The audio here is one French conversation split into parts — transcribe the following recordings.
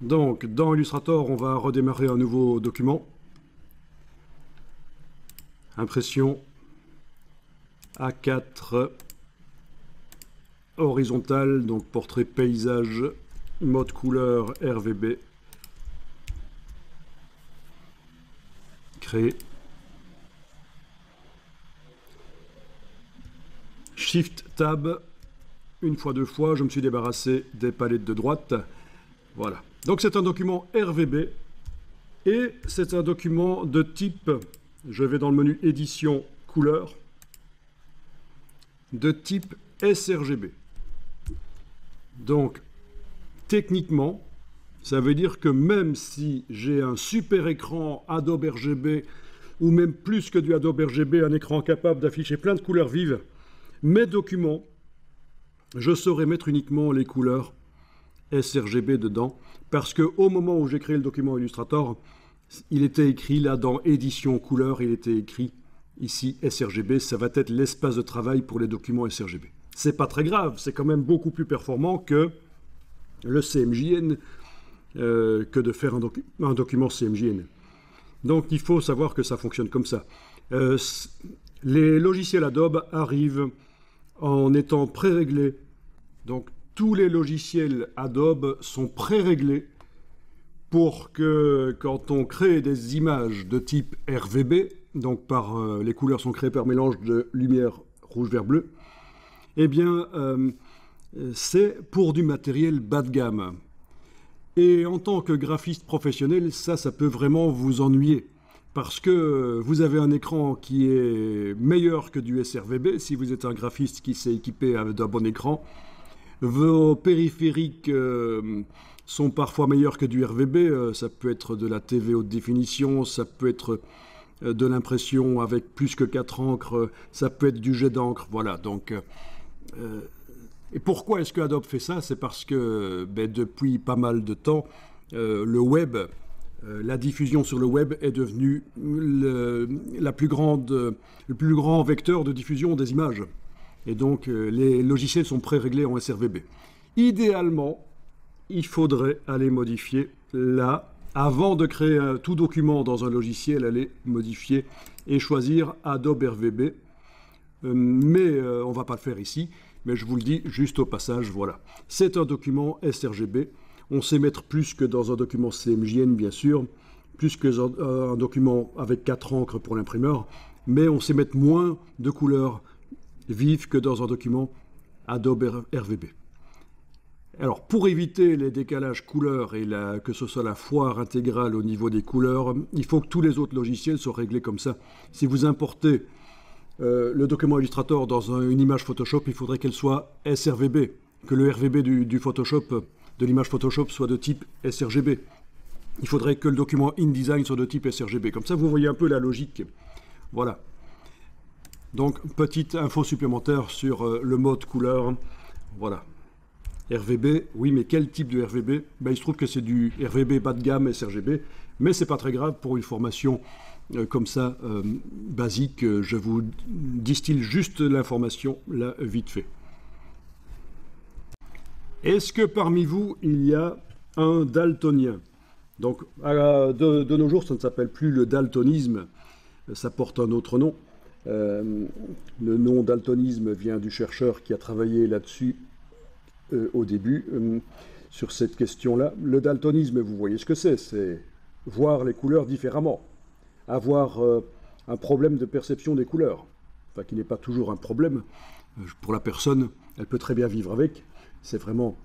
Donc, dans Illustrator, on va redémarrer un nouveau document. Impression A4 horizontale, donc portrait paysage, mode couleur RVB. Créer. Shift Tab. Une fois, deux fois, je me suis débarrassé des palettes de droite. Voilà. Donc c'est un document RVB et c'est un document de type, je vais dans le menu édition couleur, de type sRGB. Donc techniquement, ça veut dire que même si j'ai un super écran Adobe RGB ou même plus que du Adobe RGB, un écran capable d'afficher plein de couleurs vives, mes documents, je saurais mettre uniquement les couleurs sRGB dedans, parce qu'au moment où j'ai créé le document Illustrator, il était écrit là dans édition couleur, il était écrit ici sRGB, ça va être l'espace de travail pour les documents sRGB. C'est pas très grave, c'est quand même beaucoup plus performant que le CMJN, que de faire un document CMJN. Donc il faut savoir que ça fonctionne comme ça. Les logiciels Adobe arrivent en étant pré-réglés. Donc tous les logiciels Adobe sont pré-réglés pour que quand on crée des images de type RVB, donc les couleurs sont créées par mélange de lumière rouge, vert, bleu, eh bien c'est pour du matériel bas de gamme. Et en tant que graphiste professionnel, ça peut vraiment vous ennuyer. Parce que vous avez un écran qui est meilleur que du sRVB, si vous êtes un graphiste qui s'est équipé d'un bon écran. Vos périphériques sont parfois meilleurs que du RVB, ça peut être de la TV haute définition, ça peut être de l'impression avec plus que 4 encres, ça peut être du jet d'encre, voilà. Donc, et pourquoi est-ce que Adobe fait ça? C'est parce que depuis pas mal de temps, le web, la diffusion sur le web est devenue le plus grand vecteur de diffusion des images. Et donc, les logiciels sont pré-réglés en sRVB. Idéalement, il faudrait aller modifier là, avant de créer tout document dans un logiciel, aller modifier et choisir Adobe RVB. Mais on ne va pas le faire ici, mais je vous le dis juste au passage, voilà. C'est un document sRGB. On sait mettre plus que dans un document CMJN, bien sûr, plus que un document avec 4 encres pour l'imprimeur, mais on sait mettre moins de couleurs vives que dans un document Adobe RVB. Alors, pour éviter les décalages couleurs et que ce soit la foire intégrale au niveau des couleurs, il faut que tous les autres logiciels soient réglés comme ça. Si vous importez le document Illustrator dans une image Photoshop, il faudrait qu'elle soit sRVB, que le RVB du Photoshop, de l'image Photoshop, soit de type sRGB. Il faudrait que le document InDesign soit de type sRGB. Comme ça, vous voyez un peu la logique. Voilà. Donc, petite info supplémentaire sur le mode couleur. Voilà. RVB, oui, mais quel type de RVB? Il se trouve que c'est du RVB bas de gamme sRGB, mais c'est pas très grave pour une formation comme ça, basique. Je vous distille juste l'information, là, vite fait. Est-ce que parmi vous, il y a un daltonien? Donc, de nos jours, ça ne s'appelle plus le daltonisme, ça porte un autre nom. Le nom daltonisme vient du chercheur qui a travaillé là-dessus au début, sur cette question-là. Le daltonisme, vous voyez ce que c'est voir les couleurs différemment, avoir un problème de perception des couleurs, enfin qui n'est pas toujours un problème. Pour la personne, elle peut très bien vivre avec, c'est vraiment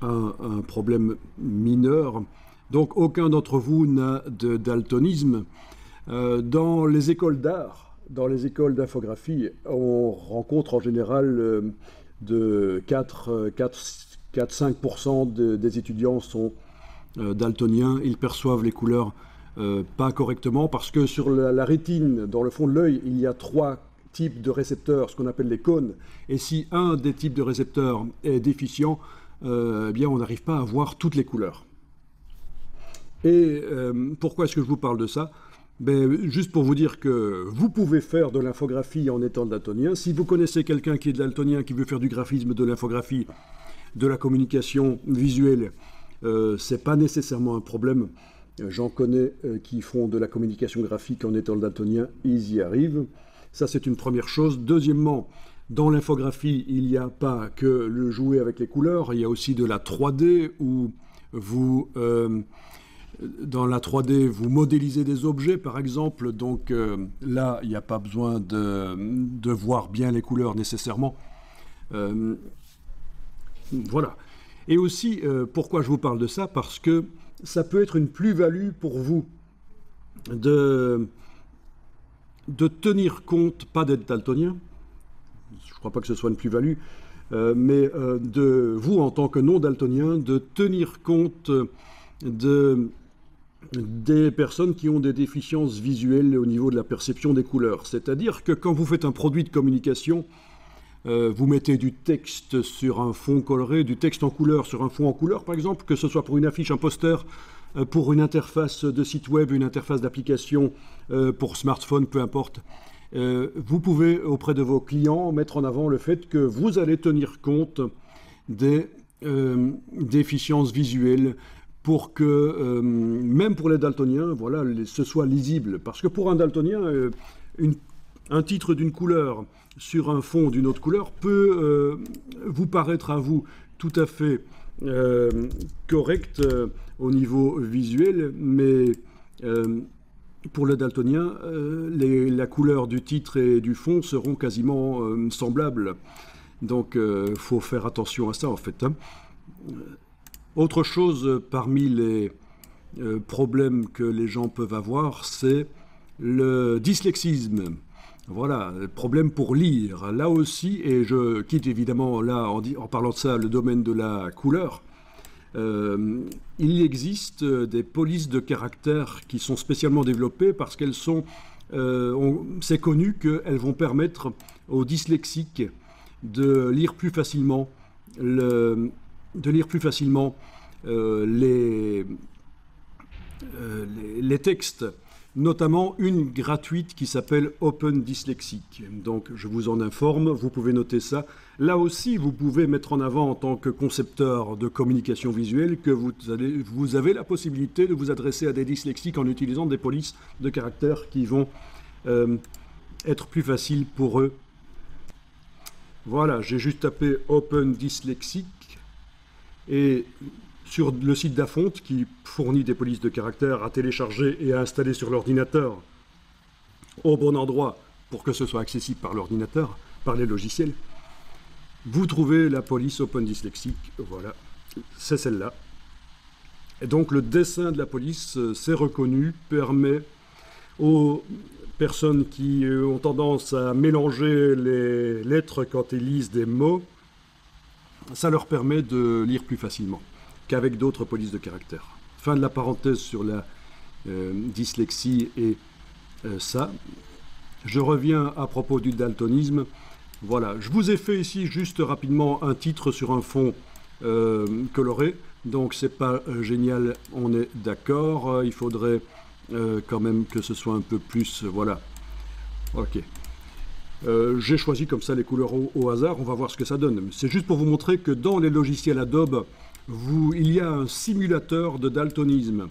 un problème mineur. Donc aucun d'entre vous n'a de daltonisme. Dans les écoles d'art, dans les écoles d'infographie, on rencontre en général de 4-5% des étudiants sont daltoniens. Ils perçoivent les couleurs pas correctement parce que sur la rétine, dans le fond de l'œil, il y a 3 types de récepteurs, ce qu'on appelle les cônes. Et si un des types de récepteurs est déficient, eh bien on n'arrive pas à voir toutes les couleurs. Et pourquoi est-ce que je vous parle de ça? Juste pour vous dire que vous pouvez faire de l'infographie en étant daltonien. Si vous connaissez quelqu'un qui est daltonien, qui veut faire du graphisme, de l'infographie, de la communication visuelle, c'est pas nécessairement un problème. J'en connais qui font de la communication graphique en étant daltonien, ils y arrivent. Ça, c'est une première chose. Deuxièmement, dans l'infographie, il n'y a pas que le jouer avec les couleurs, il y a aussi de la 3D où vous, dans la 3D, vous modélisez des objets, par exemple. Donc là, il n'y a pas besoin de voir bien les couleurs nécessairement. Voilà. Et aussi, pourquoi je vous parle de ça? Parce que ça peut être une plus-value pour vous de tenir compte, pas d'être daltonien, je ne crois pas que ce soit une plus-value, mais de vous, en tant que non-daltonien, de tenir compte des personnes qui ont des déficiences visuelles au niveau de la perception des couleurs. C'est-à-dire que quand vous faites un produit de communication, vous mettez du texte sur un fond coloré, du texte en couleur sur un fond en couleur, par exemple, que ce soit pour une affiche, un poster, pour une interface de site web, une interface d'application pour smartphone, peu importe. Vous pouvez, auprès de vos clients, mettre en avant le fait que vous allez tenir compte des déficiences visuelles pour que, même pour les daltoniens, voilà, ce soit lisible. Parce que pour un daltonien, un titre d'une couleur sur un fond d'une autre couleur peut vous paraître à vous tout à fait correct au niveau visuel, mais pour le daltonien, la couleur du titre et du fond seront quasiment semblables. Donc il faut faire attention à ça en fait. Hein. Autre chose parmi les problèmes que les gens peuvent avoir, c'est le dyslexisme. Voilà, problème pour lire. Là aussi, et je quitte évidemment là en parlant de ça le domaine de la couleur, il existe des polices de caractère qui sont spécialement développées parce qu'elles sont, c'est connu qu'elles vont permettre aux dyslexiques de lire plus facilement, les textes. Notamment une gratuite qui s'appelle Open Dyslexic. Donc je vous en informe, vous pouvez noter ça. Là aussi, vous pouvez mettre en avant en tant que concepteur de communication visuelle que vous avez la possibilité de vous adresser à des dyslexiques en utilisant des polices de caractère qui vont être plus faciles pour eux. Voilà, j'ai juste tapé Open Dyslexic et sur le site d'Afont, qui fournit des polices de caractère à télécharger et à installer sur l'ordinateur au bon endroit pour que ce soit accessible par l'ordinateur, par les logiciels, vous trouvez la police Open Dyslexic, voilà, c'est celle-là. Et donc le dessin de la police, c'est reconnu, permet aux personnes qui ont tendance à mélanger les lettres quand ils lisent des mots, ça leur permet de lire plus facilement qu'avec d'autres polices de caractère. Fin de la parenthèse sur la dyslexie et ça. Je reviens à propos du daltonisme. Voilà, je vous ai fait ici juste rapidement un titre sur un fond coloré, donc c'est pas génial, on est d'accord. Il faudrait quand même que ce soit un peu plus, voilà. Ok. J'ai choisi comme ça les couleurs au hasard, on va voir ce que ça donne. C'est juste pour vous montrer que dans les logiciels Adobe, il y a un simulateur de daltonisme.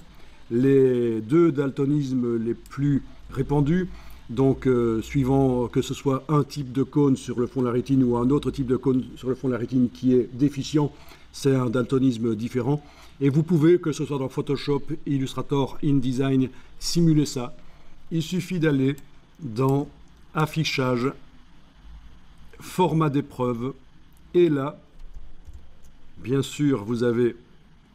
Les deux daltonismes les plus répandus, donc suivant que ce soit un type de cône sur le fond de la rétine ou un autre type de cône sur le fond de la rétine qui est déficient, c'est un daltonisme différent. Et vous pouvez, que ce soit dans Photoshop, Illustrator, InDesign, simuler ça. Il suffit d'aller dans Affichage, Format d'épreuve, et là, bien sûr, vous avez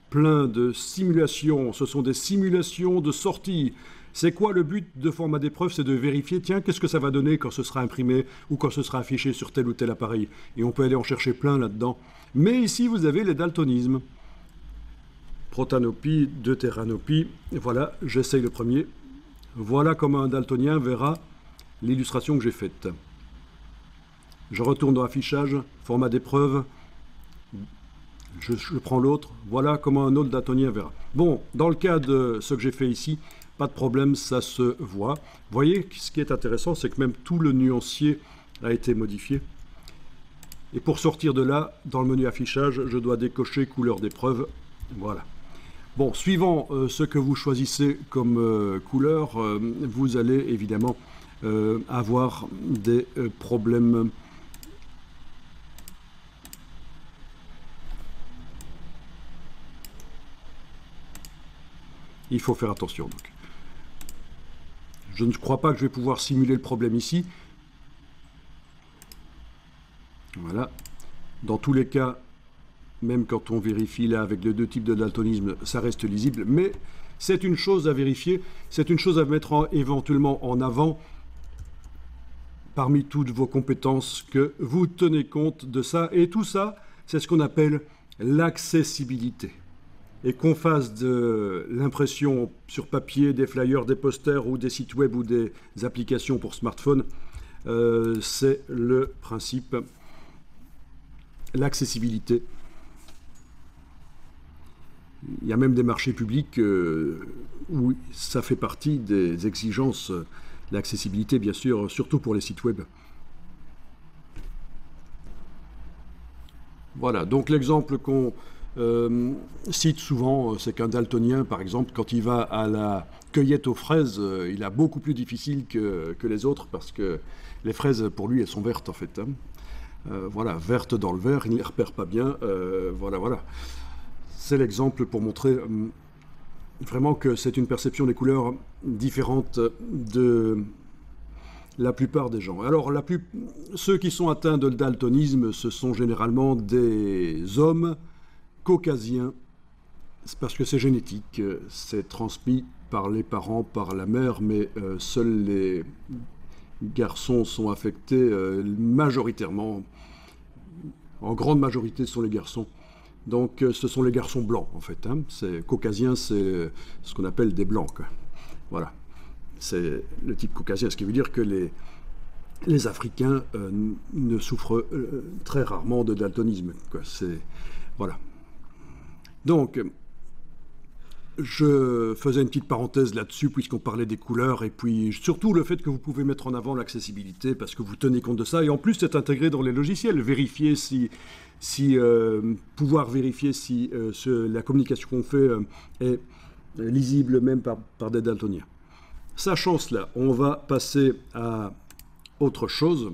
plein de simulations. Ce sont des simulations de sortie. C'est quoi le but de format d'épreuve? C'est de vérifier, tiens, qu'est-ce que ça va donner quand ce sera imprimé ou quand ce sera affiché sur tel ou tel appareil. Et on peut aller en chercher plein là-dedans. Mais ici, vous avez les daltonismes. Protanopie, deutéranopie. Voilà, j'essaye le premier. Voilà comment un daltonien verra l'illustration que j'ai faite. Je retourne dans Affichage, Format d'épreuve. Je prends l'autre, voilà comment un autre daltonien verra. Bon, dans le cas de ce que j'ai fait ici, pas de problème, ça se voit. Vous voyez, ce qui est intéressant, c'est que même tout le nuancier a été modifié. Et pour sortir de là, dans le menu affichage, je dois décocher couleur d'épreuve. Voilà. Bon, suivant ce que vous choisissez comme couleur, vous allez évidemment avoir des problèmes. Il faut faire attention. Donc. Je ne crois pas que je vais pouvoir simuler le problème ici. Voilà. Dans tous les cas, même quand on vérifie là avec les deux types de daltonisme, ça reste lisible. Mais c'est une chose à vérifier, c'est une chose à mettre éventuellement en avant parmi toutes vos compétences, que vous tenez compte de ça. Et tout ça, c'est ce qu'on appelle l'accessibilité. Et qu'on fasse de l'impression sur papier, des flyers, des posters ou des sites web ou des applications pour smartphone, c'est le principe, l'accessibilité. Il y a même des marchés publics où ça fait partie des exigences, l'accessibilité bien sûr, surtout pour les sites web. Voilà, donc l'exemple qu'on cite souvent, c'est qu'un daltonien, par exemple, quand il va à la cueillette aux fraises, il a beaucoup plus difficile que les autres parce que les fraises, pour lui, elles sont vertes en fait. Hein. Voilà, vertes dans le vert, il ne les repère pas bien. Voilà. C'est l'exemple pour montrer vraiment que c'est une perception des couleurs différente de la plupart des gens. Alors, ceux qui sont atteints de daltonisme, ce sont généralement des hommes caucasiens, parce que c'est génétique, c'est transmis par les parents, par la mère, mais seuls les garçons sont affectés majoritairement. En grande majorité, ce sont les garçons. Donc, ce sont les garçons blancs, en fait. Hein. Caucasien, c'est ce qu'on appelle des blancs. Quoi. Voilà. C'est le type caucasien, ce qui veut dire que les Africains ne souffrent très rarement de daltonisme. Quoi. Voilà. Donc, je faisais une petite parenthèse là-dessus, puisqu'on parlait des couleurs, et puis surtout le fait que vous pouvez mettre en avant l'accessibilité, parce que vous tenez compte de ça, et en plus c'est intégré dans les logiciels, vérifier pouvoir vérifier si la communication qu'on fait est lisible même par des daltoniens. Sachant cela, on va passer à autre chose.